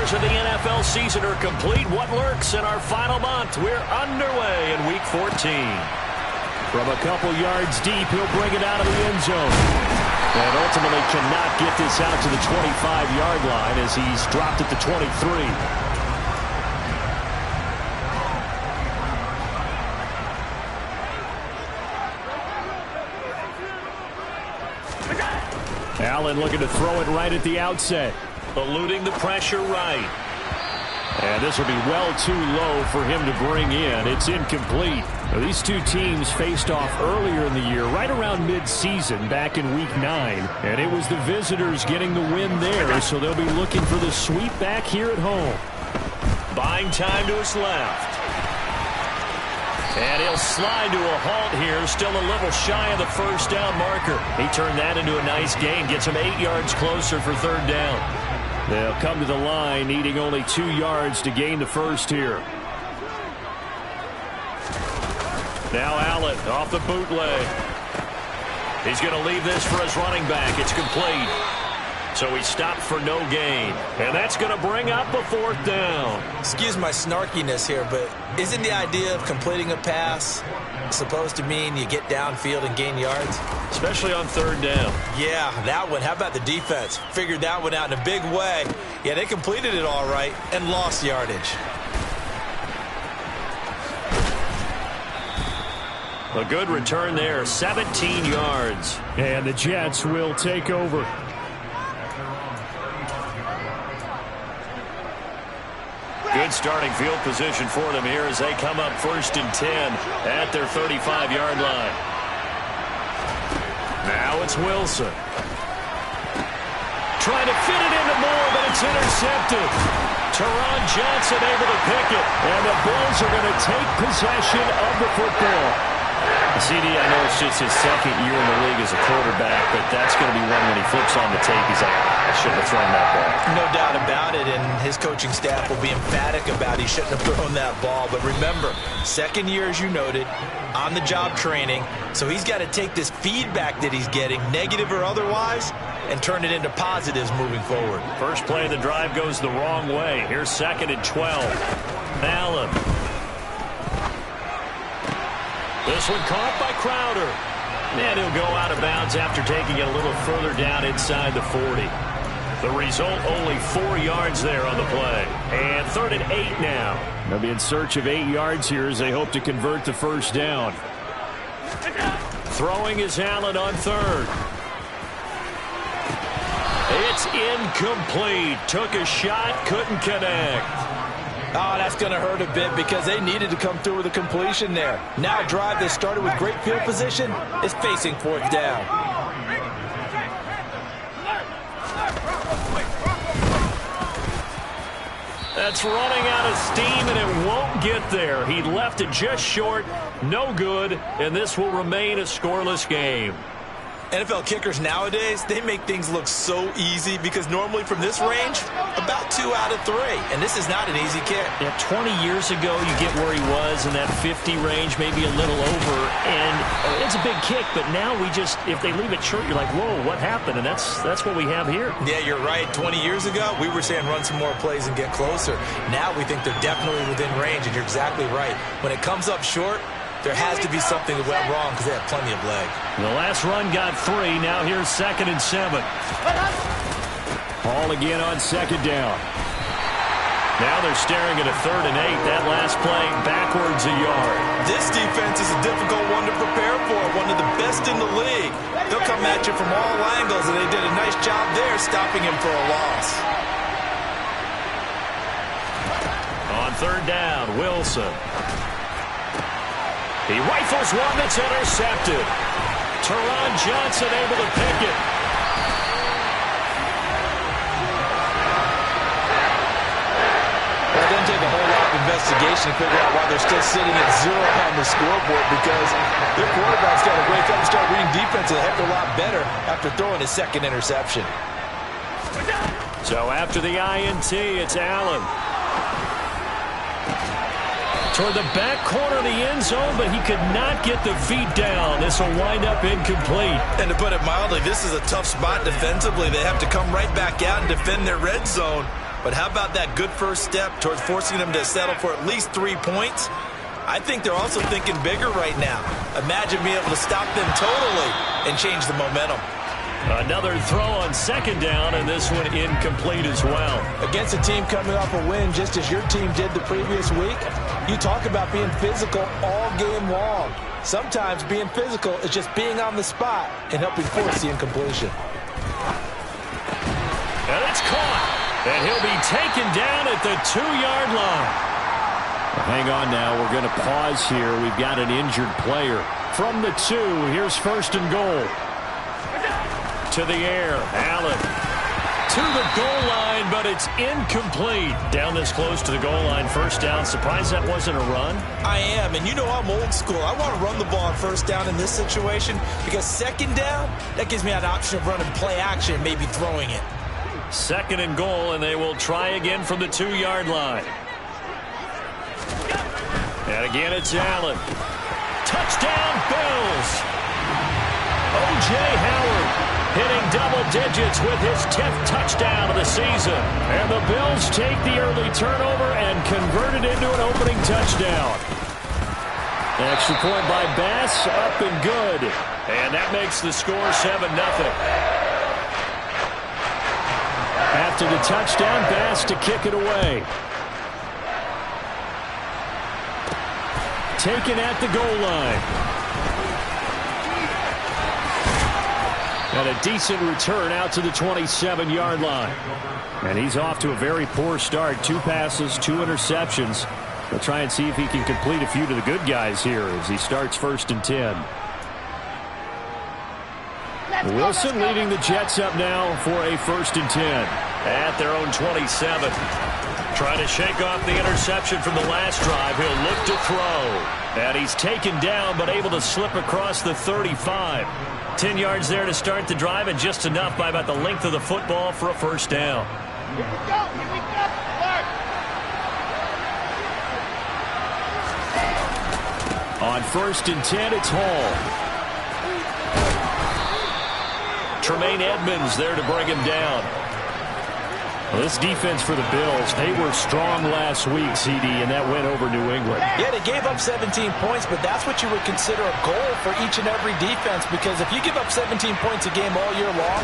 Hours of the NFL season are complete. What lurks in our final month? We're underway in Week 14. From a couple yards deep, he'll bring it out of the end zone. And ultimately cannot get this out to the 25-yard line as he's dropped at the 23. Allen looking to throw it right at the outset. Eluding the pressure right. And this will be well too low for him to bring in. It's incomplete. Now, these two teams faced off earlier in the year, right around mid-season, back in Week 9. And it was the visitors getting the win there, so they'll be looking for the sweep back here at home. Buying time to his left. And he'll slide to a halt here, still a little shy of the first down marker. He turned that into a nice gain, gets him 8 yards closer for third down. They'll come to the line, needing only 2 yards to gain the first here. Now Allen off the bootleg. He's going to leave this for his running back. It's complete. So he stopped for no gain. And that's going to bring up a fourth down. Excuse my snarkiness here, but isn't the idea of completing a pass supposed to mean you get downfield and gain yards? Especially on third down. Yeah, that one. How about the defense? Figured that one out in a big way. Yeah, they completed it all right and lost yardage. A good return there, 17 yards. And the Jets will take over. Good starting field position for them here as they come up 1st and 10 at their 35-yard line. Now it's Wilson. Trying to fit it into Moore, but it's intercepted. Teron Johnson able to pick it. And the Bulls are going to take possession of the football. CD, I know it's just his second year in the league as a quarterback, but that's going to be one when he flips on the tape, he's like, I shouldn't have thrown that ball. No doubt about it, and his coaching staff will be emphatic about he shouldn't have thrown that ball. But remember, second year, as you noted, on-the-job training, so he's got to take this feedback that he's getting, negative or otherwise, and turn it into positives moving forward. First play of the drive goes the wrong way. Here's 2nd and 12. Allen. This one caught by Crowder. And he'll go out of bounds after taking it a little further down inside the 40. The result, only 4 yards there on the play. And 3rd and 8 now. They'll be in search of 8 yards here as they hope to convert the first down. Throwing is Allen on 3rd. It's incomplete. Took a shot, couldn't connect. Oh, that's going to hurt a bit because they needed to come through with a completion there. Now a drive that started with great field position is facing 4th down. That's running out of steam, and it won't get there. He left it just short, no good, and this will remain a scoreless game. NFL kickers nowadays, they make things look so easy because normally from this range, about 2 out of 3. And this is not an easy kick. Yeah, 20 years ago, you get where he was in that 50 range, maybe a little over. And it's a big kick, but now we just, if they leave it short, you're like, whoa, what happened? And that's what we have here. Yeah, you're right. 20 years ago, we were saying run some more plays and get closer. Now we think they're definitely within range, and you're exactly right. When it comes up short, there has to be something that went wrong because they have plenty of leg. The last run got 3. Now here's 2nd and 7. Ball again on 2nd down. Now they're staring at a 3rd and 8. That last play backwards a yard. This defense is a difficult one to prepare for. One of the best in the league. They'll come at you from all angles, and they did a nice job there stopping him for a loss. On 3rd down, Wilson. He rifles one that's intercepted. Teron Johnson able to pick it. Well, it doesn't take a whole lot of investigation to figure out why they're still sitting at 0 on the scoreboard because their quarterback's got to wake up and start reading defense a heck of a lot better after throwing his 2nd interception. So after the INT, it's Allen. Toward the back corner of the end zone, but he could not get the feet down. This will wind up incomplete. And to put it mildly, this is a tough spot defensively. They have to come right back out and defend their red zone. But how about that good first step towards forcing them to settle for at least 3 points? I think they're also thinking bigger right now. Imagine being able to stop them totally and change the momentum. Another throw on second down, and this one incomplete as well. Against a team coming off a win just as your team did the previous week, you talk about being physical all game long. Sometimes being physical is just being on the spot and helping force the incompletion. And it's caught. And he'll be taken down at the 2-yard line. Hang on now. We're going to pause here. We've got an injured player. From the 2, here's first and goal. To the air, Allen. To the goal line, but it's incomplete. Down this close to the goal line, first down. Surprised that wasn't a run? I am, and you know I'm old school. I want to run the ball on first down in this situation because second down, that gives me an option of running play action, maybe throwing it. Second and goal, and they will try again from the 2-yard line. And again, it's Allen. Touchdown, Bills! O.J. Howard hitting double digits with his 10th touchdown of the season. And the Bills take the early turnover and convert it into an opening touchdown. Extra point by Bass, up and good. And that makes the score 7-0. After the touchdown, Bass to kick it away. Taken at the goal line. And a decent return out to the 27-yard line. And he's off to a very poor start. 2 passes, 2 interceptions. We'll try and see if he can complete a few to the good guys here as he starts first and 10. Wilson leading the Jets up now for a first and 10. At their own 27. Trying to shake off the interception from the last drive. He'll look to throw. And he's taken down but able to slip across the 35. 10 yards there to start the drive and just enough by about the length of the football for a first down. Here we go. Here we go. Mark. On first and 10, it's Hall. Tremaine Edmonds there to bring him down. Well, this defense for the Bills, they were strong last week, CD, and that went over New England. Yeah, they gave up 17 points, but that's what you would consider a goal for each and every defense, because if you give up 17 points a game all year long,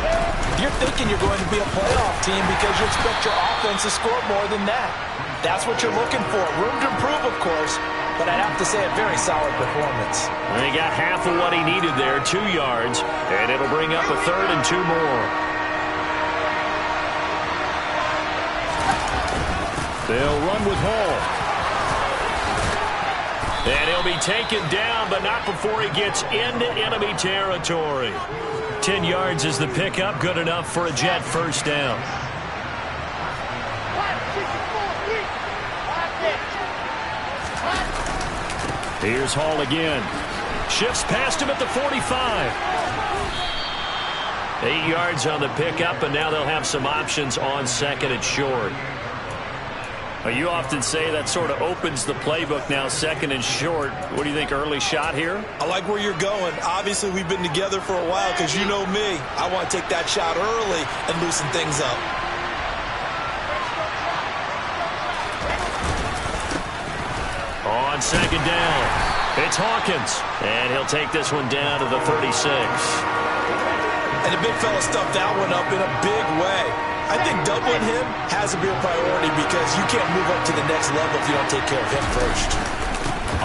you're thinking you're going to be a playoff team because you expect your offense to score more than that. That's what you're looking for. Room to improve, of course, but I'd have to say a very solid performance. And he got half of what he needed there, 2 yards, and it'll bring up a third and 2 more. They'll run with Hall. And he'll be taken down, but not before he gets into enemy territory. 10 yards is the pickup, good enough for a Jet first down. Here's Hall again. Shifts past him at the 45. 8 yards on the pickup, and now they'll have some options on second and short. You often say that sort of opens the playbook now, second and short. What do you think, early shot here? I like where you're going. Obviously, we've been together for a while because you know me. I want to take that shot early and loosen things up. On second down, it's Hawkins. And he'll take this one down to the 36. And the big fella stuffed that one up in a big way. I think doubling him has to be a priority because you can't move up to the next level if you don't take care of him first.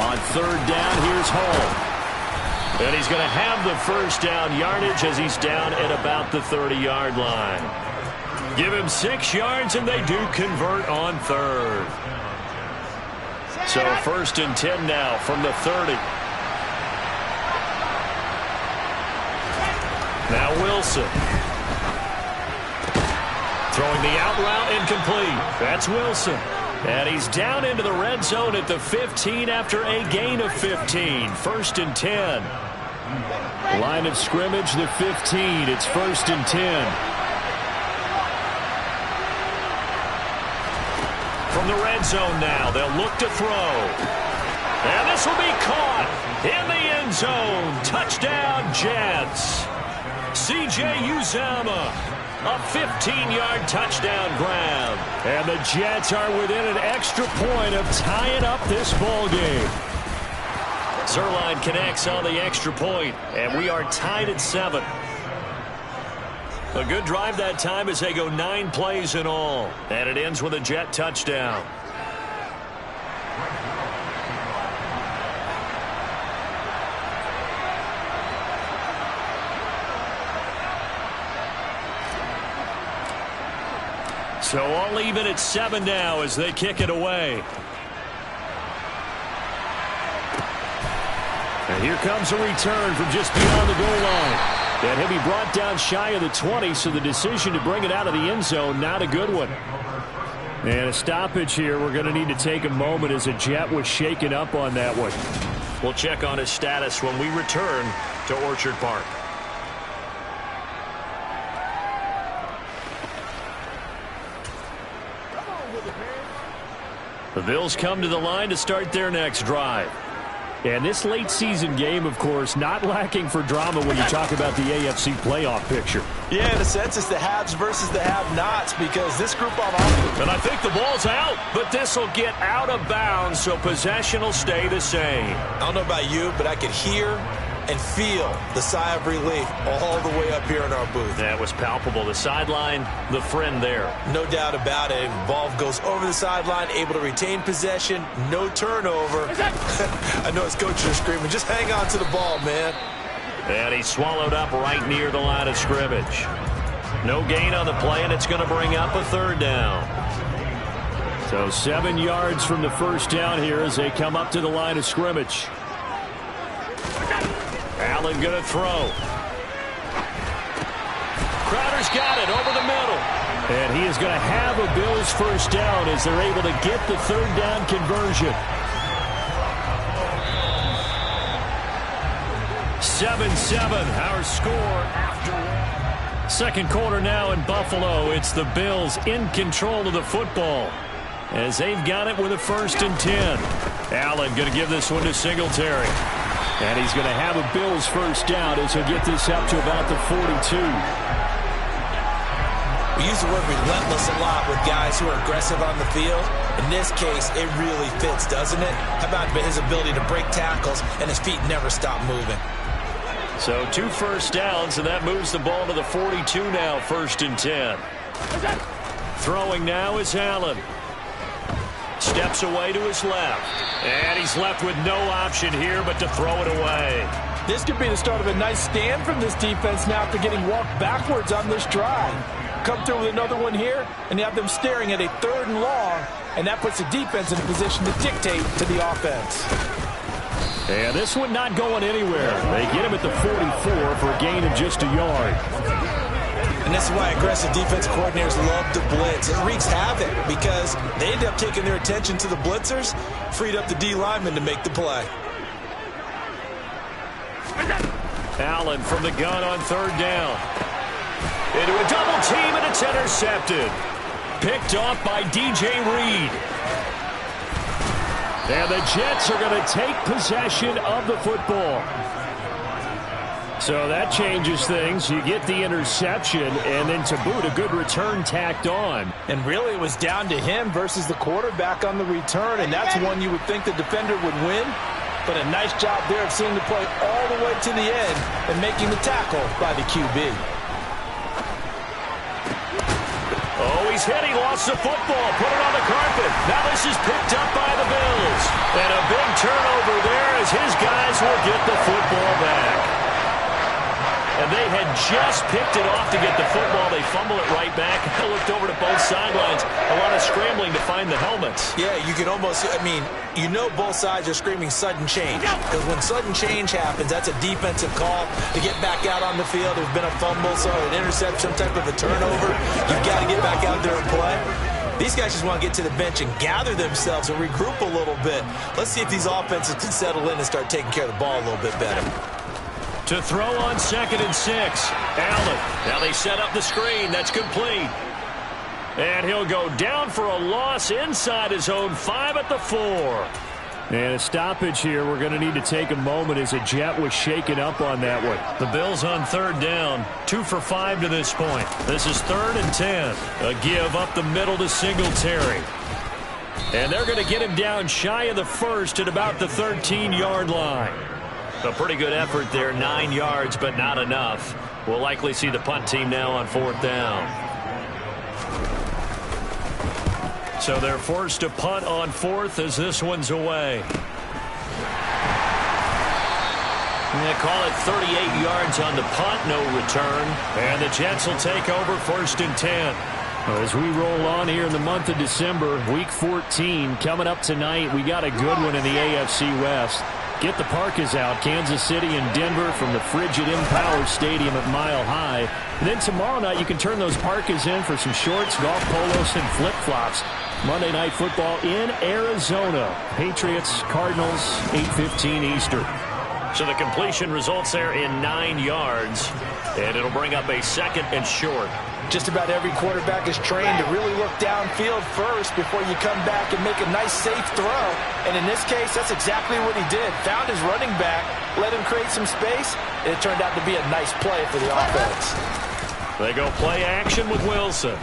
On third down, here's Hall. And he's going to have the first down yardage as he's down at about the 30-yard line. Give him 6 yards, and they do convert on third. So first and 10 now from the 30. Now Wilson. Throwing the out route incomplete. That's Wilson. And he's down into the red zone at the 15 after a gain of 15. First and 10. Line of scrimmage, the 15. It's first and 10. From the red zone now, they'll look to throw. And this will be caught in the end zone. Touchdown, Jets. C.J. Uzomah A 15-yard touchdown grab. And the Jets are within an extra point of tying up this ball game. Zerline connects on the extra point, and we are tied at 7. A good drive that time as they go 9 plays in all. And it ends with a Jet touchdown. So all even at 7 now as they kick it away. And here comes a return from just beyond the goal line. And he'll be brought down shy of the 20, so the decision to bring it out of the end zone, not a good one. And a stoppage here. We're going to need to take a moment as a Jet was shaken up on that one. We'll check on his status when we return to Orchard Park. The Bills come to the line to start their next drive. And this late season game, of course, not lacking for drama when you talk about the AFC playoff picture. Yeah, in a sense, it's the haves versus the have-nots because this group on offense. And I think the ball's out, but this will get out of bounds, so possession will stay the same. I don't know about you, but I could hear and feel the sigh of relief all the way up here in our booth. That was palpable. The sideline, the friend there. No doubt about it. Ball goes over the sideline, able to retain possession, no turnover. I know his coaches are screaming, just hang on to the ball, man. And he swallowed up right near the line of scrimmage. No gain on the play, and it's going to bring up a 3rd down. So 7 yards from the first down here as they come up to the line of scrimmage. Allen going to throw. Crowder's got it over the middle. And he is going to have a Bills first down as they're able to get the 3rd down conversion. 7-7, our score after. Second quarter now in Buffalo. It's the Bills in control of the football as they've got it with a 1st and 10. Allen going to give this one to Singletary. And he's going to have a Bills first down as he'll get this up to about the 42. We use the word relentless a lot with guys who are aggressive on the field. In this case, it really fits, doesn't it? How about his ability to break tackles and his feet never stop moving? So 2 first downs, and that moves the ball to the 42 now, 1st and 10. Throwing now is Allen. Steps away to his left. And he's left with no option here but to throw it away. This could be the start of a nice stand from this defense now after getting walked backwards on this drive. Come through with another one here, and you have them staring at a 3rd and long, and that puts the defense in a position to dictate to the offense. And this one not going anywhere. They get him at the 44 for a gain of just a yard. And this is why aggressive defensive coordinators love to blitz. It wreaks havoc because they end up taking their attention to the blitzers, freed up the D lineman to make the play. Allen from the gun on 3rd down. Into a double team, and it's intercepted. Picked off by DJ Reed. And the Jets are going to take possession of the football. So that changes things. You get the interception, and then to boot, a good return tacked on. And really, it was down to him versus the quarterback on the return, and that's one you would think the defender would win. But a nice job there of seeing the play all the way to the end and making the tackle by the QB. Oh, he's hit. He lost the football. Put it on the carpet. Now this is picked up by the Bills. And a big turnover there as his guys will get the football back. And they had just picked it off to get the football. They fumble it right back. I looked over to both sidelines. A lot of scrambling to find the helmets. Yeah, you can almost, you know both sides are screaming sudden change. Because when sudden change happens, that's a defensive call to get back out on the field. There's been a fumble, so an interception, some type of a turnover. You've got to get back out there and play. These guys just want to get to the bench and gather themselves and regroup a little bit. Let's see if these offenses can settle in and start taking care of the ball a little bit better. To throw on 2nd and 6. Allen. Now they set up the screen. That's complete. And he'll go down for a loss inside his own 5 at the 4. And a stoppage here. We're going to need to take a moment as a Jet was shaken up on that one. The Bills on third down. 2 for 5 to this point. This is 3rd and 10. A give up the middle to Singletary. And they're going to get him down shy of the first at about the 13-yard line. A pretty good effort there. 9 yards, but not enough. We'll likely see the punt team now on 4th down. So they're forced to punt on 4th as this one's away. And they call it 38 yards on the punt, no return. And the Jets will take over 1st and 10. As we roll on here in the month of December, Week 14 coming up tonight. We got a good one in the AFC West. Get the Parkas out, Kansas City and Denver from the frigid Empower Stadium at Mile High. And then tomorrow night you can turn those Parkas in for some shorts, golf polos, and flip-flops. Monday Night Football in Arizona. Patriots, Cardinals, 8:15 Eastern. So the completion results there in 9 yards. And it'll bring up a 2nd and short. Just about every quarterback is trained to really look downfield first before you come back and make a nice, safe throw. And in this case, that's exactly what he did. Found his running back, let him create some space, and it turned out to be a nice play for the offense. They go play action with Wilson.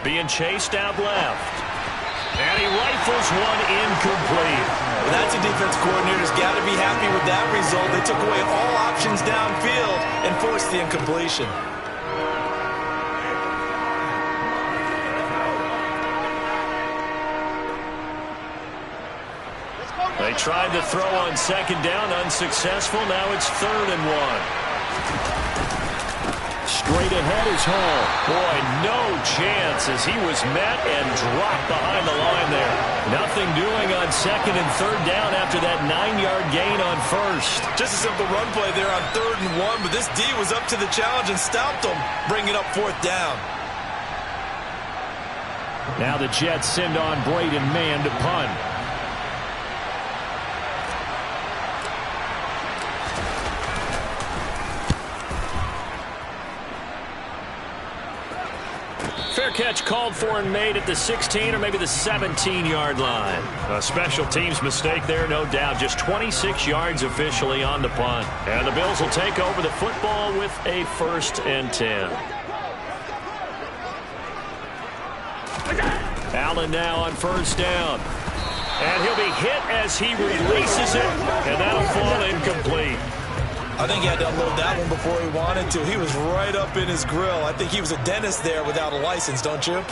Being chased out left. And he rifles one incomplete. Well, that's a defense coordinator's got to be happy with that result. They took away all options downfield and forced the incompletion. They tried to throw on 2nd down, unsuccessful. Now it's 3rd and 1. Straight ahead is Hall. Boy, no chance as he was met and dropped behind the line there. Nothing doing on 2nd and 3rd down after that 9-yard gain on 1st. Just a simple run play there on 3rd and 1, but this D was up to the challenge and stopped him, bringing up 4th down. Now the Jets send on Braden Mann to punt. Fair catch called for and made at the 16 or maybe the 17-yard line. A special teams mistake there, no doubt. Just 26 yards officially on the punt. And the Bills will take over the football with a 1st and 10. Allen now on 1st down. And he'll be hit as he releases it, and that'll fall incomplete. I think he had to unload that one before he wanted to. He was right up in his grill. I think he was a dentist there without a license, don't you?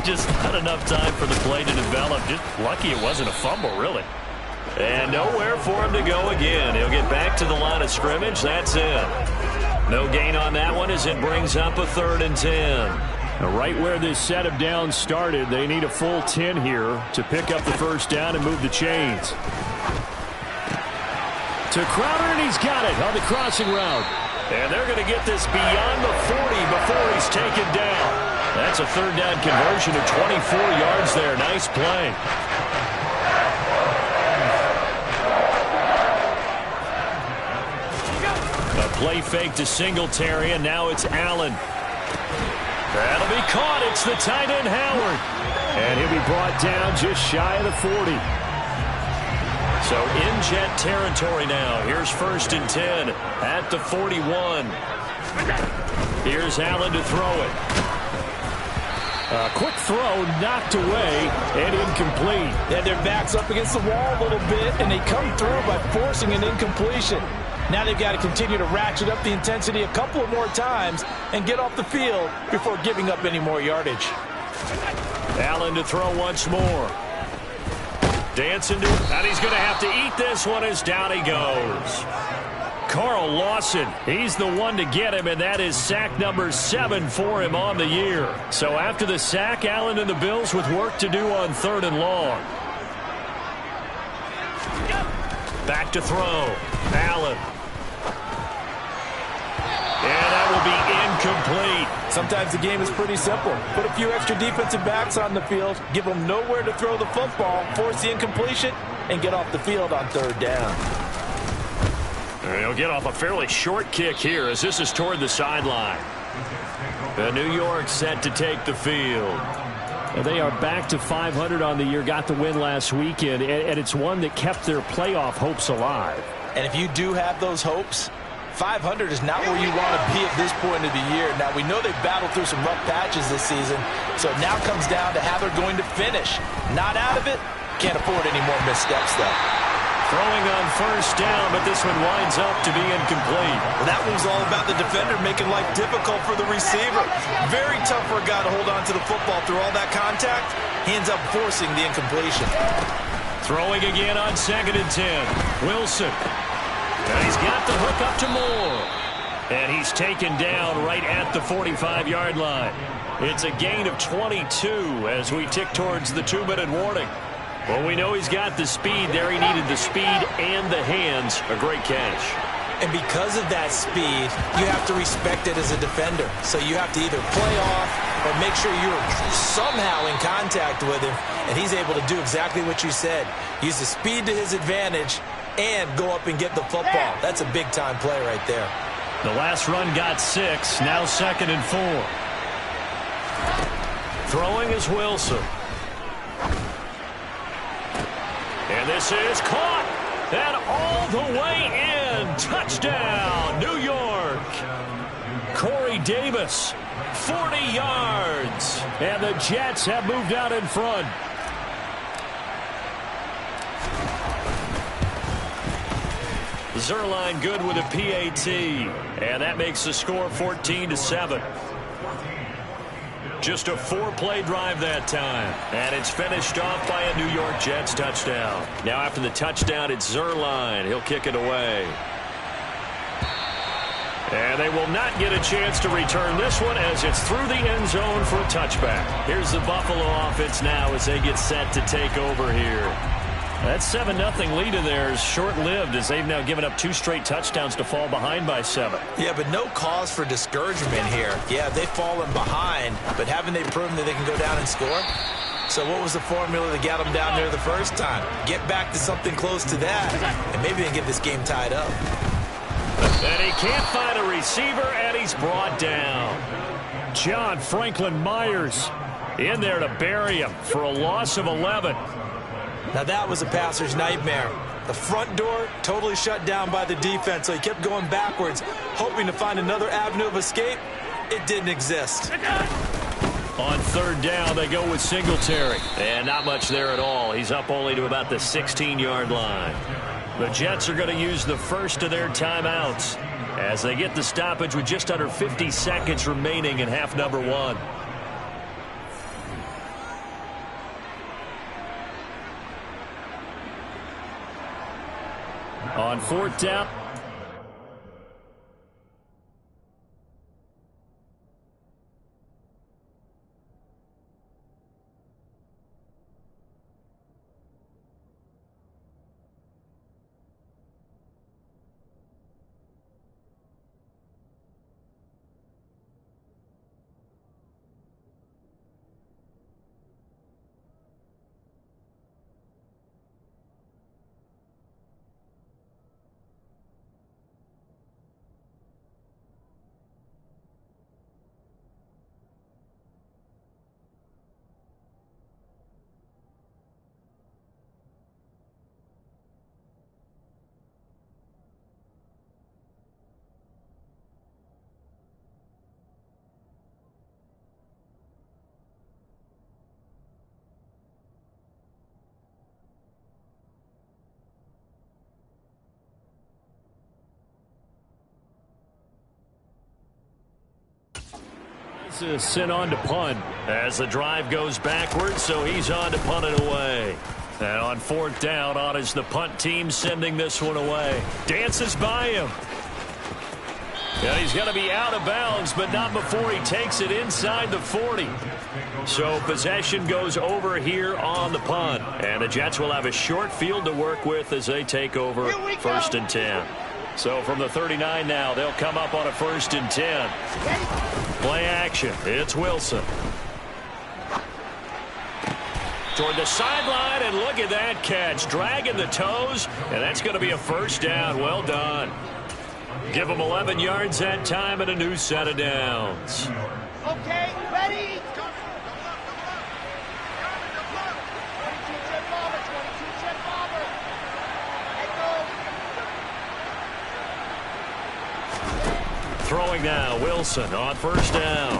Just not enough time for the play to develop. Just lucky it wasn't a fumble, really. And nowhere for him to go again. He'll get back to the line of scrimmage. That's it. No gain on that one as it brings up a 3rd and 10. Now, right where this set of downs started, they need a full 10 here to pick up the 1st down and move the chains. To Crowder, and he's got it on the crossing route. And they're going to get this beyond the 40 before he's taken down. That's a 3rd down conversion of 24 yards there. Nice play. A play fake to Singletary, and now it's Allen. That'll be caught. It's the tight end, Howard. And he'll be brought down just shy of the 40. So in Jet territory now. Here's 1st and 10 at the 41. Here's Allen to throw it. A quick throw knocked away and incomplete. They had their backs up against the wall a little bit, and they come through by forcing an incompletion. Now they've got to continue to ratchet up the intensity a couple of more times and get off the field before giving up any more yardage. Allen to throw once more. Dancing to it, and he's going to have to eat this one as down he goes. Carl Lawson, he's the one to get him, and that is sack number 7 for him on the year. So after the sack, Allen and the Bills with work to do on 3rd and long. Back to throw. Allen. And that will be incomplete. Sometimes the game is pretty simple. Put a few extra defensive backs on the field, give them nowhere to throw the football, force the incompletion, and get off the field on 3rd down. He'll get off a fairly short kick here as this is toward the sideline. The New York set to take the field. And they are back to 500 on the year, got the win last weekend, and it's one that kept their playoff hopes alive. And if you do have those hopes, 500 is not where you want to be at this point of the year. Now, we know they've battled through some rough patches this season, so it now comes down to how they're going to finish. Not out of it, can't afford any more missteps, though. Throwing on first down, but this one winds up to be incomplete. Well, that one was all about the defender making life difficult for the receiver. Very tough for a guy to hold on to the football through all that contact. He ends up forcing the incompletion. Throwing again on 2nd and 10. Wilson. And he's got the hook up to Moore. And he's taken down right at the 45-yard line. It's a gain of 22 as we tick towards the 2-minute warning. Well, we know he's got the speed there. He needed the speed and the hands. A great catch. And because of that speed, you have to respect it as a defender. So you have to either play off or make sure you're somehow in contact with him. And he's able to do exactly what you said. Use the speed to his advantage and go up and get the football. That's a big-time play right there. The last run got 6. Now 2nd and 4. Throwing is Wilson. And this is caught. And all the way in. Touchdown, New York. Corey Davis, 40 yards. And the Jets have moved out in front. Zerline good with a PAT. And that makes the score 14-7. Just a 4-play drive that time. And it's finished off by a New York Jets touchdown. Now after the touchdown, it's Zerline. He'll kick it away. And they will not get a chance to return this one as it's through the end zone for a touchback. Here's the Buffalo offense now as they get set to take over here. That 7-0 lead of theirs short-lived as they've now given up 2 straight touchdowns to fall behind by 7. Yeah, but no cause for discouragement here. Yeah, they've fallen behind, but haven't they proven that they can go down and score? So what was the formula that got them down there the first time? Get back to something close to that, and maybe they can get this game tied up. And he can't find a receiver, and he's brought down. John Franklin Myers in there to bury him for a loss of 11. Now that was a passer's nightmare. The front door totally shut down by the defense, so he kept going backwards, hoping to find another avenue of escape. It didn't exist. On 3rd down, they go with Singletary. And not much there at all. He's up only to about the 16-yard line. The Jets are going to use the first of their timeouts as they get the stoppage with just under 50 seconds remaining in half number 1. On 4th down. Sent on to punt as the drive goes backwards, so he's on to punt it away. And on 4th down, on is the punt team sending this one away. Dances by him. And he's going to be out of bounds, but not before he takes it inside the 40. So possession goes over here on the punt. And the Jets will have a short field to work with as they take over 1st and 10. So from the 39 now, they'll come up on a 1st and 10. Play action. It's Wilson. Toward the sideline, and look at that catch. Dragging the toes, and that's going to be a 1st down. Well done. Give them 11 yards that time and a new set of downs. Okay, ready? throwing now. Wilson on first down.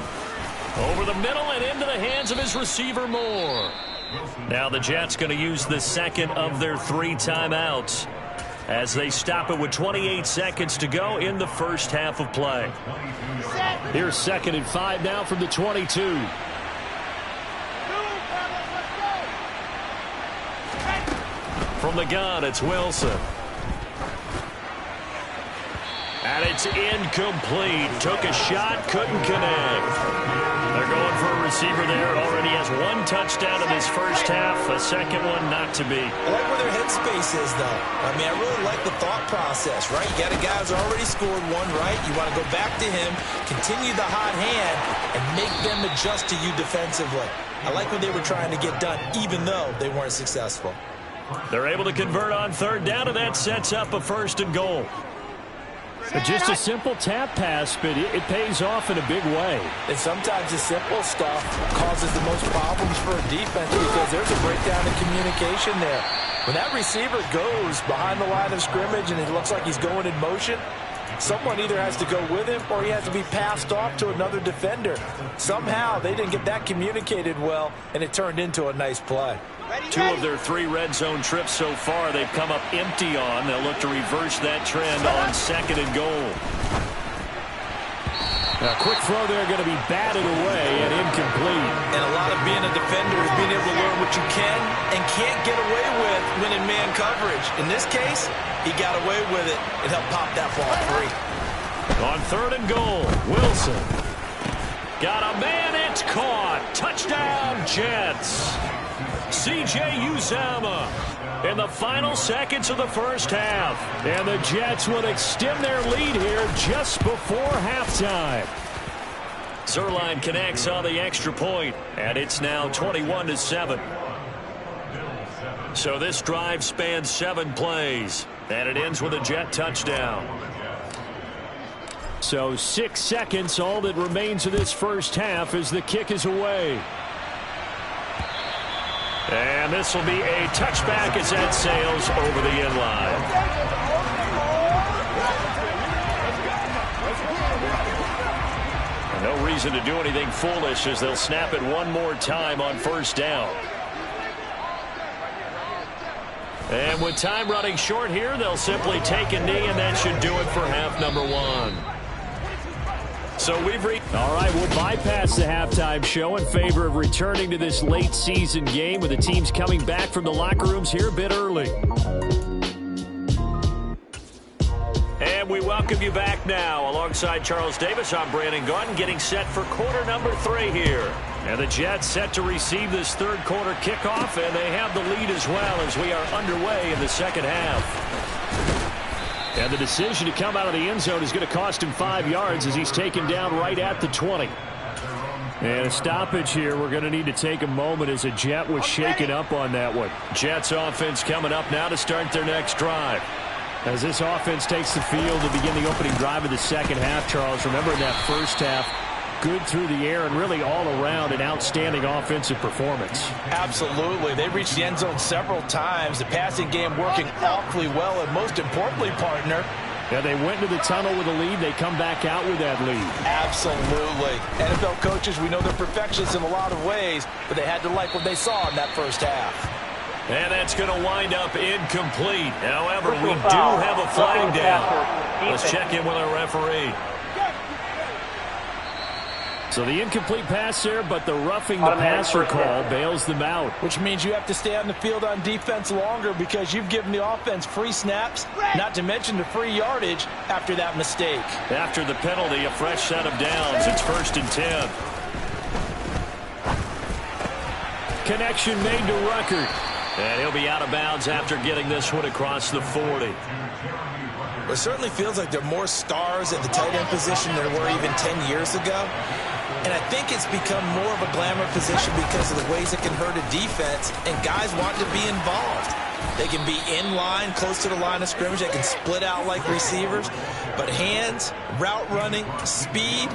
Over the middle and into the hands of his receiver Moore. Now the Jets going to use the second of their 3 timeouts as they stop it with 28 seconds to go in the first half of play. Here's 2nd and 5 now from the 22. From the gun, it's Wilson. And it's incomplete. Took a shot, couldn't connect. They're going for a receiver there. Already has 1 touchdown in his first half. A second one not to be. I like where their headspace is, though. I mean, I really like the thought process, right? You got a guy who's already scored 1, right? You want to go back to him, continue the hot hand, and make them adjust to you defensively. I like what they were trying to get done, even though they weren't successful. They're able to convert on 3rd down, and that sets up a 1st and goal. Just a simple tap pass, but it pays off in a big way. And sometimes the simple stuff causes the most problems for a defense because there's a breakdown in communication there. When that receiver goes behind the line of scrimmage and it looks like he's going in motion, someone either has to go with him or he has to be passed off to another defender. Somehow they didn't get that communicated well, and it turned into a nice play. 2 of their 3 red zone trips so far they've come up empty on. They'll look to reverse that trend on 2nd and goal. A quick throw there going to be batted away and incomplete. And a lot of being a defender is being able to learn what you can and can't get away with when in man coverage. In this case, he got away with it and helped pop that ball free. On 3rd and goal, Wilson. Got a man, it's caught. Touchdown, Jets. C.J. Uzama in the final seconds of the first half. And the Jets will extend their lead here just before halftime. Zerline connects on the extra point, and it's now 21-7. So this drive spans 7 plays, and it ends with a Jet touchdown. So 6 seconds, all that remains of this first half as the kick is away. And this will be a touchback as that sails over the end line. No reason to do anything foolish as they'll snap it one more time on 1st down. And with time running short here, they'll simply take a knee, and that should do it for half number 1. So we've reached. All right, we'll bypass the halftime show in favor of returning to this late season game with the teams coming back from the locker rooms here a bit early. And we welcome you back now. Alongside Charles Davis, I'm Brandon Gaudin, getting set for quarter number 3 here. And the Jets set to receive this 3rd quarter kickoff, and they have the lead as well as we are underway in the 2nd half. And the decision to come out of the end zone is going to cost him 5 yards as he's taken down right at the 20. And a stoppage here. We're going to need to take a moment as a Jet was shaken up on that one. Jets offense coming up now to start their next drive. As this offense takes the field to begin the opening drive of the 2nd half, Charles, remember in that first half, good through the air and really all around an outstanding offensive performance. Absolutely. They reached the end zone several times. The passing game working awfully well, and most importantly, partner, yeah, they went into the tunnel with a lead. They come back out with that lead. Absolutely. NFL coaches, we know they're perfectionists in a lot of ways, but they had to like what they saw in that first half. And that's going to wind up incomplete. However, we do have a flag down. Let's check in with our referee. So the incomplete pass there, but the roughing the passer call bails them out. Which means you have to stay on the field on defense longer because you've given the offense free snaps, not to mention the free yardage after that mistake. After the penalty, a fresh set of downs. It's 1st and 10. Connection made to Ruckert. And he'll be out of bounds after getting this one across the 40. It certainly feels like there are more stars at the tight end position than there were even 10 years ago. And I think it's become more of a glamour position because of the ways it can hurt a defense, and guys want to be involved. They can be in line, close to the line of scrimmage. They can split out like receivers. But hands, route running, speed,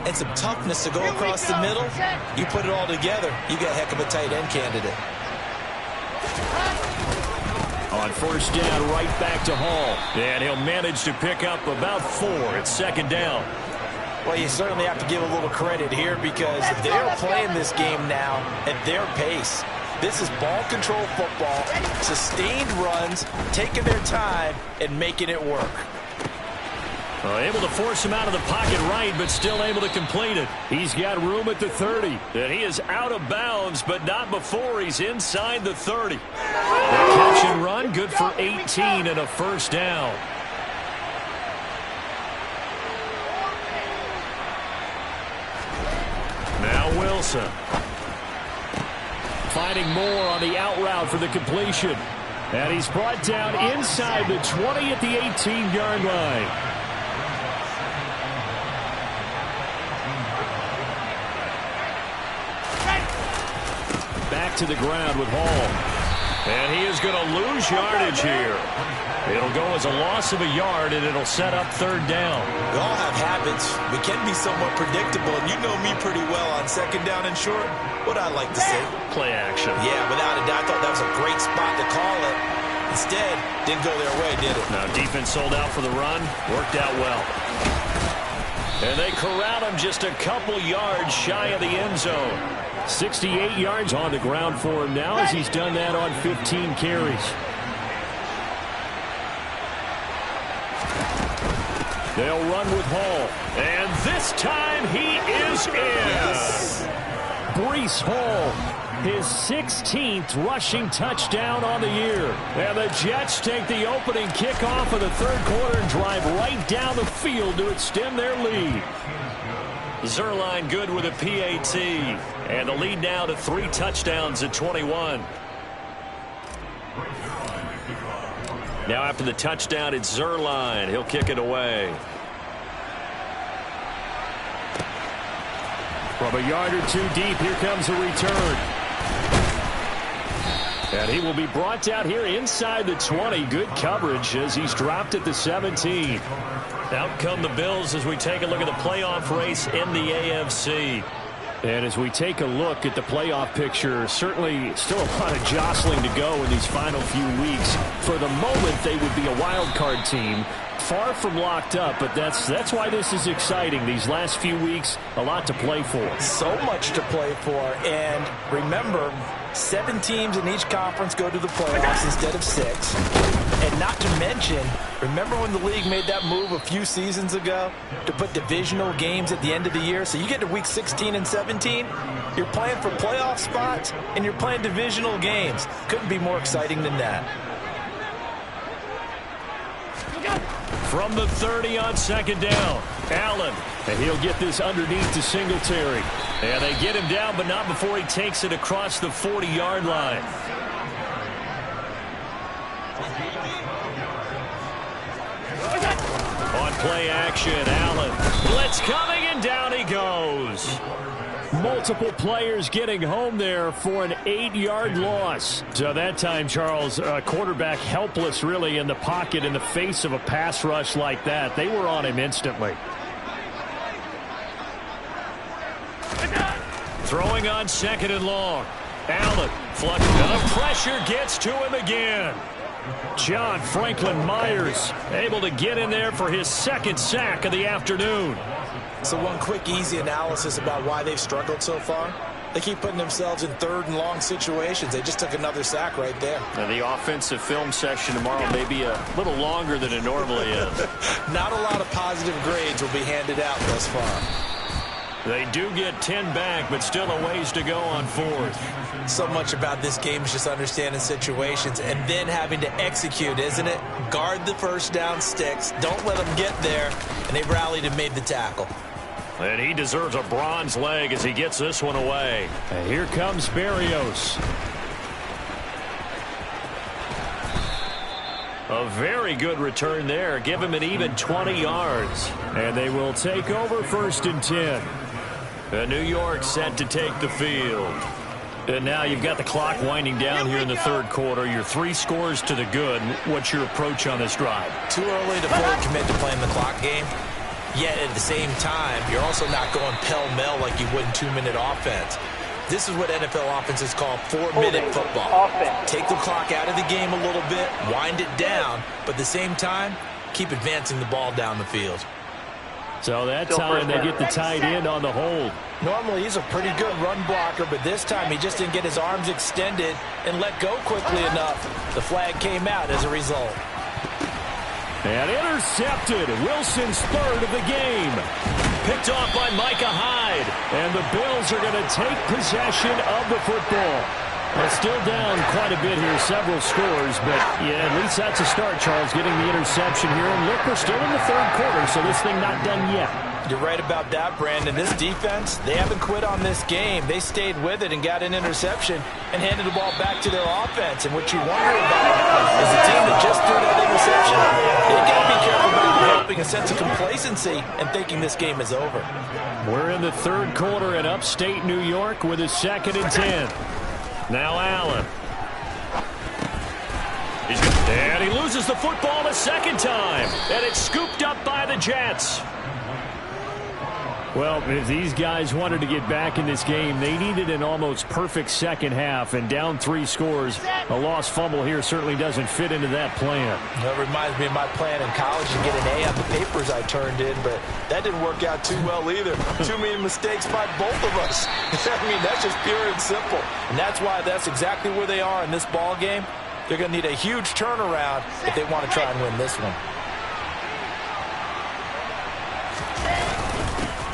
and some toughness to go across the middle, you put it all together, you got a heck of a tight end candidate. On 1st down, right back to Hall. And he'll manage to pick up about 4. It's 2nd down. Well, you certainly have to give a little credit here because they're playing this game now at their pace. This is ball control football, sustained runs, taking their time, and making it work. Able to force him out of the pocket right, but still able to complete it. He's got room at the 30. And he is out of bounds, but not before he's inside the 30. The catch and run, good for 18 and a first down. Now Wilson. Finding more on the out route for the completion. And he's brought down inside the 20 at the 18-yard line. Back to the ground with Hall. And he is going to lose yardage here. It'll go as a loss of a yard, and it'll set up third down. We all have habits. We can be somewhat predictable, and you know me pretty well on second down and short. What I like to say? Play action. Yeah, without a doubt, I thought that was a great spot to call it. Instead, didn't go their way, did it? Now, defense sold out for the run. Worked out well. And they corral him just a couple yards shy of the end zone. 68 yards on the ground for him now as he's done that on 15 carries. They'll run with Hall. And this time he is in. Breece Hall, his 16th rushing touchdown on the year. And the Jets take the opening kickoff of the third quarter and drive right down the field to extend their lead. Zerline good with a PAT. And the lead now to 3 touchdowns at 21. Now after the touchdown, it's Zerline. He'll kick it away. From a yard or two deep, here comes a return. And he will be brought down here inside the 20. Good coverage as he's dropped at the 17. Out come the Bills as we take a look at the playoff race in the AFC. And as we take a look at the playoff picture, certainly still a lot of jostling to go in these final few weeks. For the moment, they would be a wild card team. Far from locked up, but that's why this is exciting. These last few weeks, a lot to play for. So much to play for. And remember, 7 teams in each conference go to the playoffs instead of 6. And not to mention, remember when the league made that move a few seasons ago to put divisional games at the end of the year? So you get to week 16 and 17, you're playing for playoff spots, and you're playing divisional games. Couldn't be more exciting than that. From the 30 on second down, Allen. And he'll get this underneath to Singletary. And they get him down, but not before he takes it across the 40-yard line. On play action, Allen. Blitz coming, and down he goes. Multiple players getting home there for an 8-yard loss. So that time, Charles, quarterback helpless really in the pocket in the face of a pass rush like that. They were on him instantly. Throwing on second and long. Allen flushing. The pressure gets to him again. John Franklin Myers able to get in there for his second sack of the afternoon. So one quick, easy analysis about why they've struggled so far. They keep putting themselves in third and long situations. They just took another sack right there. And the offensive film session tomorrow may be a little longer than it normally is. Not a lot of positive grades will be handed out thus far. They do get 10 back, but still a ways to go on fourth. So much about this game is just understanding situations and then having to execute, isn't it? Guard the first down sticks. Don't let them get there. And they rallied and made the tackle. And he deserves a bronze leg as he gets this one away. And here comes Berrios. A very good return there. Give him an even 20 yards. And they will take over 1st and 10. And New York set to take the field. And now you've got the clock winding down here in the third quarter. You're 3 scores to the good. What's your approach on this drive? Too early to fully commit to playing the clock game. Yet at the same time, you're also not going pell-mell like you would in 2-minute offense. This is what NFL offenses call 4-minute football. Take the clock out of the game a little bit, wind it down, but at the same time, keep advancing the ball down the field. So that time they get the tight end on the hold. Normally he's a pretty good run blocker, but this time he just didn't get his arms extended and let go quickly enough. The flag came out as a result. And intercepted. Wilson's third of the game. Picked off by Micah Hyde. And the Bills are going to take possession of the football. They're still down quite a bit here, several scores, but yeah, at least that's a start, Charles, getting the interception here. And look, we're still in the third quarter, so this thing not done yet. You're right about that, Brandon. This defense, they haven't quit on this game. They stayed with it and got an interception and handed the ball back to their offense. And what you wonder about is the team that just threw that interception, they've got to be careful about developing a sense of complacency and thinking this game is over. We're in the third quarter in upstate New York with a 2nd and 10. Now Allen. And he loses the football a second time. And it's scooped up by the Jets. Well, if these guys wanted to get back in this game, they needed an almost perfect second half. And down 3 scores, a lost fumble here certainly doesn't fit into that plan. That reminds me of my plan in college to get an A on the papers I turned in, but that didn't work out too well either. Too many mistakes by both of us. I mean, that's just pure and simple. And that's why that's exactly where they are in this ball game. They're going to need a huge turnaround if they want to try and win this one.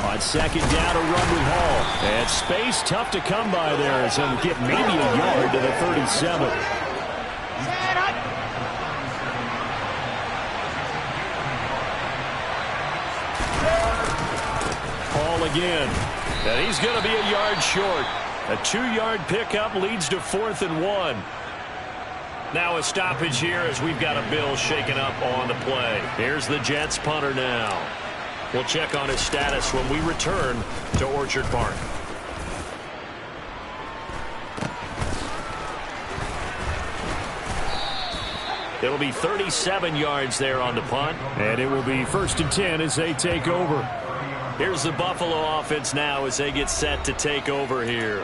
On 2nd down, a run with Hall. And space tough to come by there as he'll get maybe a yard to the 37. Hall again. And he's going to be a yard short. A 2-yard pickup leads to 4th and 1. Now a stoppage here as we've got a Bill shaken up on the play. Here's the Jets punter now. We'll check on his status when we return to Orchard Park. It'll be 37 yards there on the punt. And it will be 1st and 10 as they take over. Here's the Buffalo offense now as they get set to take over here.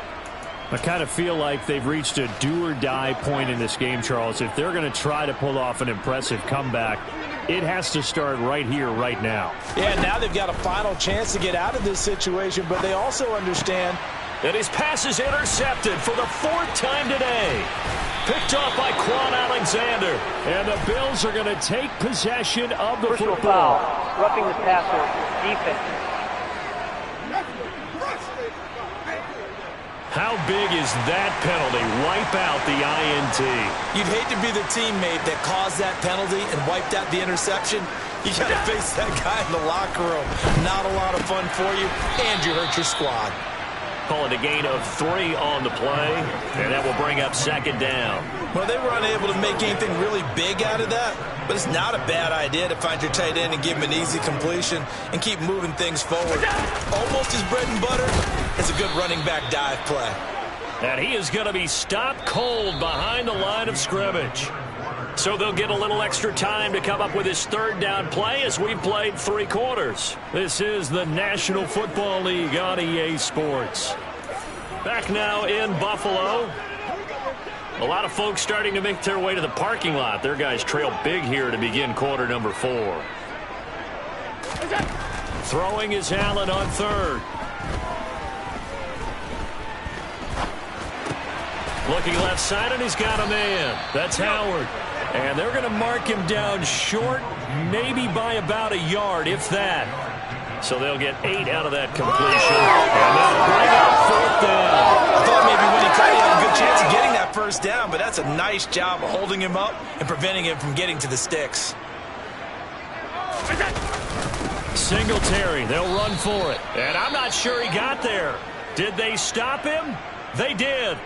I kind of feel like they've reached a do-or-die point in this game, Charles. If they're going to try to pull off an impressive comeback, it has to start right here, right now. Yeah, now they've got a final chance to get out of this situation, but they also understand that his pass is intercepted for the 4th time today. Picked off by Quan Alexander. And the Bills are going to take possession of the football. Foul. Roughing the passer. Defense. How big is that penalty? Wipe out the INT. You'd hate to be the teammate that caused that penalty and wiped out the interception. You got to face that guy in the locker room. Not a lot of fun for you, and you hurt your squad. Call it a gain of 3 on the play, and that will bring up 2nd down. Well, they were unable to make anything really big out of that, but it's not a bad idea to find your tight end and give him an easy completion and keep moving things forward. Almost his bread and butter is a good running back dive play. And he is going to be stopped cold behind the line of scrimmage. So they'll get a little extra time to come up with his 3rd down play as we've played 3 quarters. This is the National Football League on EA Sports. Back now in Buffalo. A lot of folks starting to make their way to the parking lot. Their guys trail big here to begin quarter number 4. Throwing is Allen on 3rd. Looking left side, and he's got a man. That's Howard. And they're going to mark him down short, maybe by about a yard, if that. So they'll get 8 out of that completion. And they'll bring up 4th down. I thought maybe when he caught, he had a good chance of getting that 1st down, but that's a nice job of holding him up and preventing him from getting to the sticks. Singletary, they'll run for it. And I'm not sure he got there. Did they stop him? They did.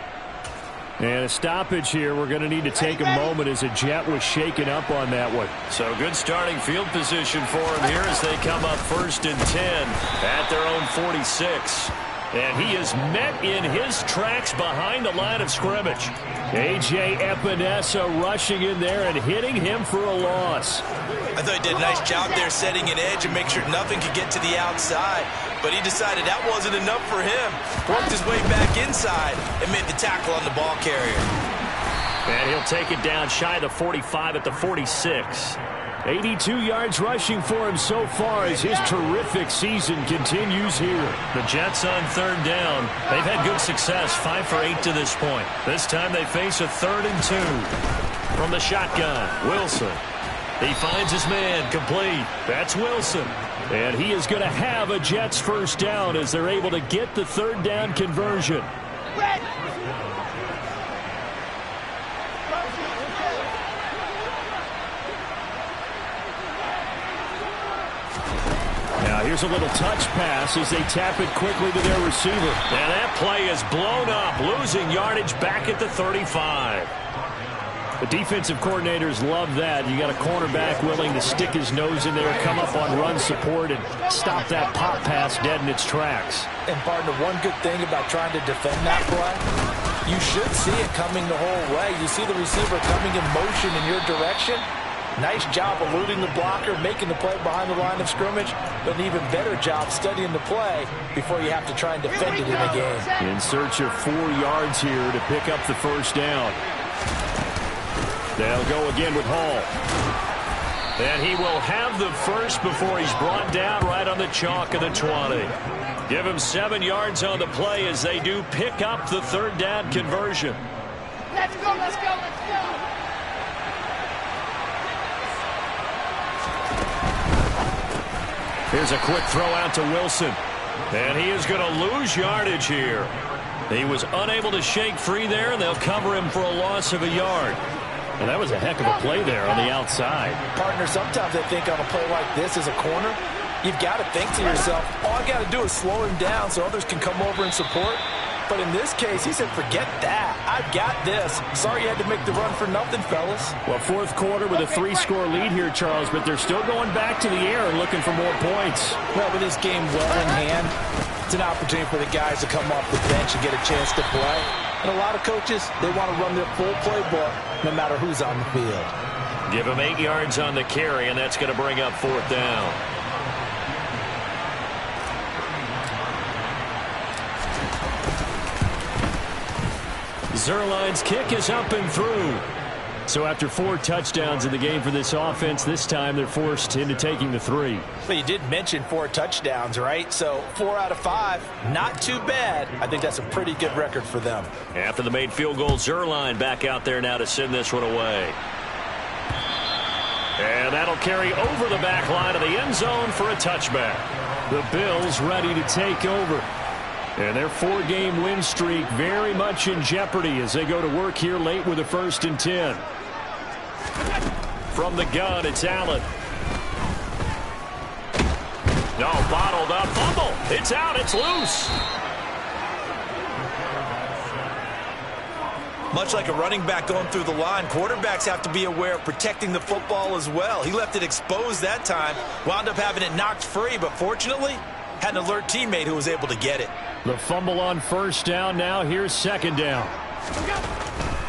And a stoppage here. We're going to need to take a moment as a Jet was shaken up on that one. So good starting field position for him here as they come up 1st and 10 at their own 46. And he is met in his tracks behind the line of scrimmage. A.J. Epinesa rushing in there and hitting him for a loss. I thought he did a nice job there setting an edge and make sure nothing could get to the outside. But he decided that wasn't enough for him. Worked his way back inside and made the tackle on the ball carrier. And he'll take it down shy of the 45 at the 46. 82 yards rushing for him so far as his terrific season continues here. The Jets on third down. They've had good success, 5 for 8 to this point. This time they face a 3rd and 2. From the shotgun, Wilson. He finds his man, complete. That's Wilson. And he is going to have a Jets first down as they're able to get the 3rd down conversion. Now here's a little touch pass as they tap it quickly to their receiver. And that play is blown up, losing yardage back at the 35. The defensive coordinators love that. You got a cornerback willing to stick his nose in there, come up on run support, and stop that pop pass dead in its tracks. And, partner, one good thing about trying to defend that play, you should see it coming the whole way. You see the receiver coming in motion in your direction. Nice job eluding the blocker, making the play behind the line of scrimmage, but an even better job studying the play before you have to try and defend it in a game. In search of 4 yards here to pick up the first down. They'll go again with Hall. And he will have the first before he's brought down right on the chalk of the 20. Give him 7 yards on the play as they do pick up the 3rd down conversion. Let's go, let's go, let's go. Here's a quick throw out to Wilson. And he is going to lose yardage here. He was unable to shake free there, and they'll cover him for a loss of a yard. And that was a heck of a play there on the outside. Partner, sometimes I think on a play like this as a corner, you've got to think to yourself, all I got to do is slow him down so others can come over and support. But in this case, he said, forget that. I've got this. Sorry you had to make the run for nothing, fellas. Well, 4th quarter with a 3-score lead here, Charles, but they're still going back to the air and looking for more points. Well, with this game well in hand, it's an opportunity for the guys to come off the bench and get a chance to play. And a lot of coaches, they want to run their full playbook no matter who's on the field. Give him 8 yards on the carry, and that's going to bring up 4th down. Zuerlein's kick is up and through. So after 4 touchdowns in the game for this offense, this time they're forced into taking the 3. Well, you did mention 4 touchdowns, right? So 4 out of 5, not too bad. I think that's a pretty good record for them. After the made field goal, Zuerlein back out there now to send this one away. And that'll carry over the back line of the end zone for a touchback. The Bills ready to take over. And their 4-game win streak very much in jeopardy as they go to work here late with a 1st and 10. From the gun, it's Allen. No, bottled up, fumble. It's out, it's loose. Much like a running back going through the line, quarterbacks have to be aware of protecting the football as well. He left it exposed that time, wound up having it knocked free, but fortunately, had an alert teammate who was able to get it. The fumble on 1st down. Now here's 2nd down.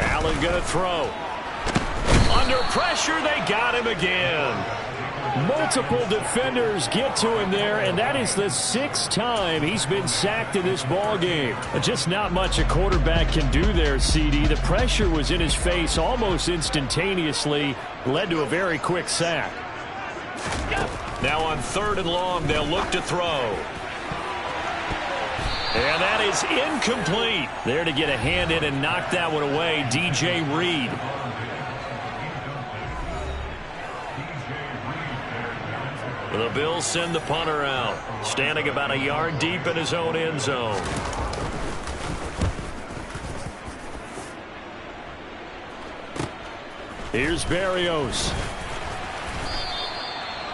Allen going to throw. Under pressure, they got him again. Multiple defenders get to him there, and that is the 6th time he's been sacked in this ball game. Just not much a quarterback can do there, CD. The pressure was in his face almost instantaneously, led to a very quick sack. Now on 3rd and long, they'll look to throw. And that is incomplete. There to get a hand in and knock that one away, DJ Reed. The Bills send the punter out, standing about a yard deep in his own end zone. Here's Berrios.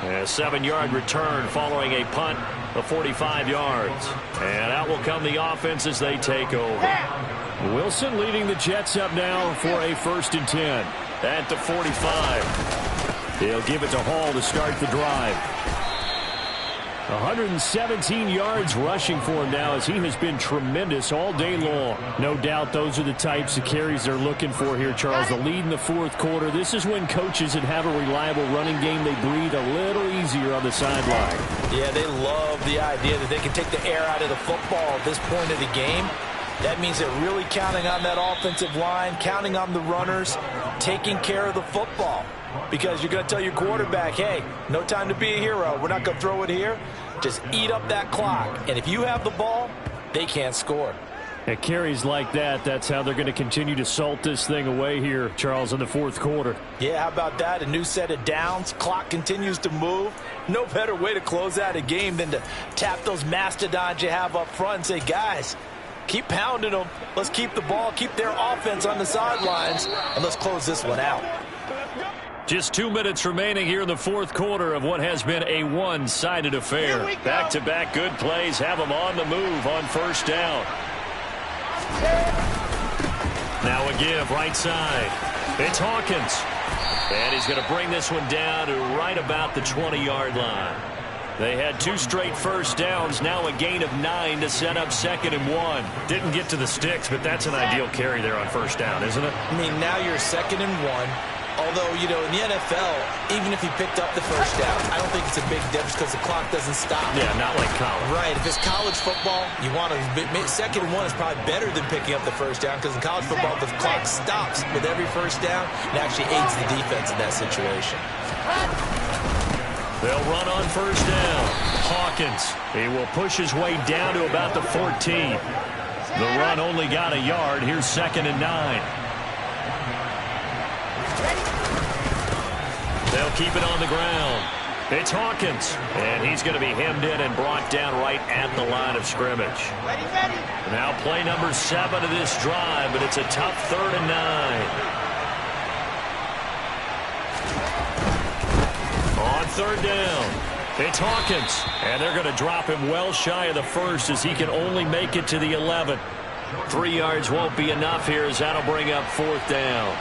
A 7-yard return following a punt of 45 yards. And out will come the offense as they take over. Wilson leading the Jets up now for a 1st and 10. At the 45. He'll give it to Hall to start the drive. 117 yards rushing for him now as he has been tremendous all day long. No doubt those are the types of carries they're looking for here, Charles. The lead in the 4th quarter. This is when coaches that have a reliable running game, they breathe a little easier on the sideline. Yeah, they love the idea that they can take the air out of the football at this point of the game. That means they're really counting on that offensive line, counting on the runners. taking care of the football. Because you're going to tell your quarterback, hey, no time to be a hero. We're not going to throw it here. Just eat up that clock. And if you have the ball, they can't score. At carries like that, that's how they're going to continue to salt this thing away here, Charles, in the fourth quarter. Yeah, how about that? A new set of downs. Clock continues to move. No better way to close out a game than to tap those mastodons you have up front and say, guys, keep pounding them. Let's keep the ball, keep their offense on the sidelines, and let's close this one out. Just 2 minutes remaining here in the fourth quarter of what has been a one-sided affair. Back-to-back good plays have them on the move on first down. Now a give right side. It's Hawkins. And he's going to bring this one down to right about the 20-yard line. They had 2 straight first downs. Now a gain of 9 to set up 2nd and 1. Didn't get to the sticks, but that's an ideal carry there on first down, isn't it? I mean, now you're 2nd and 1. Although, you know, in the NFL, even if he picked up the first down, I don't think it's a big difference because the clock doesn't stop. Yeah, not like college. Right. If it's college football, you want to 2nd and 1 is probably better than picking up the first down because in college football, the clock stops with every first down and actually aids the defense in that situation. They'll run on first down. Hawkins, he will push his way down to about the 14. The run only got a yard. Here's 2nd and 9. They'll keep it on the ground. It's Hawkins, and he's going to be hemmed in and brought down right at the line of scrimmage. Now play number 7 of this drive, but it's a tough 3rd and 9. On 3rd down, it's Hawkins, and they're going to drop him well shy of the 1st as he can only make it to the 11. 3 yards won't be enough here as that'll bring up 4th down.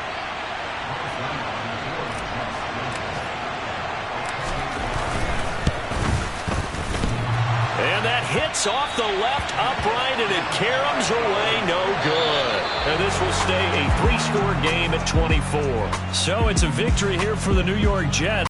And that hits off the left upright, and it caroms away, no good. And this will stay a 3-score game at 24. So it's a victory here for the New York Jets.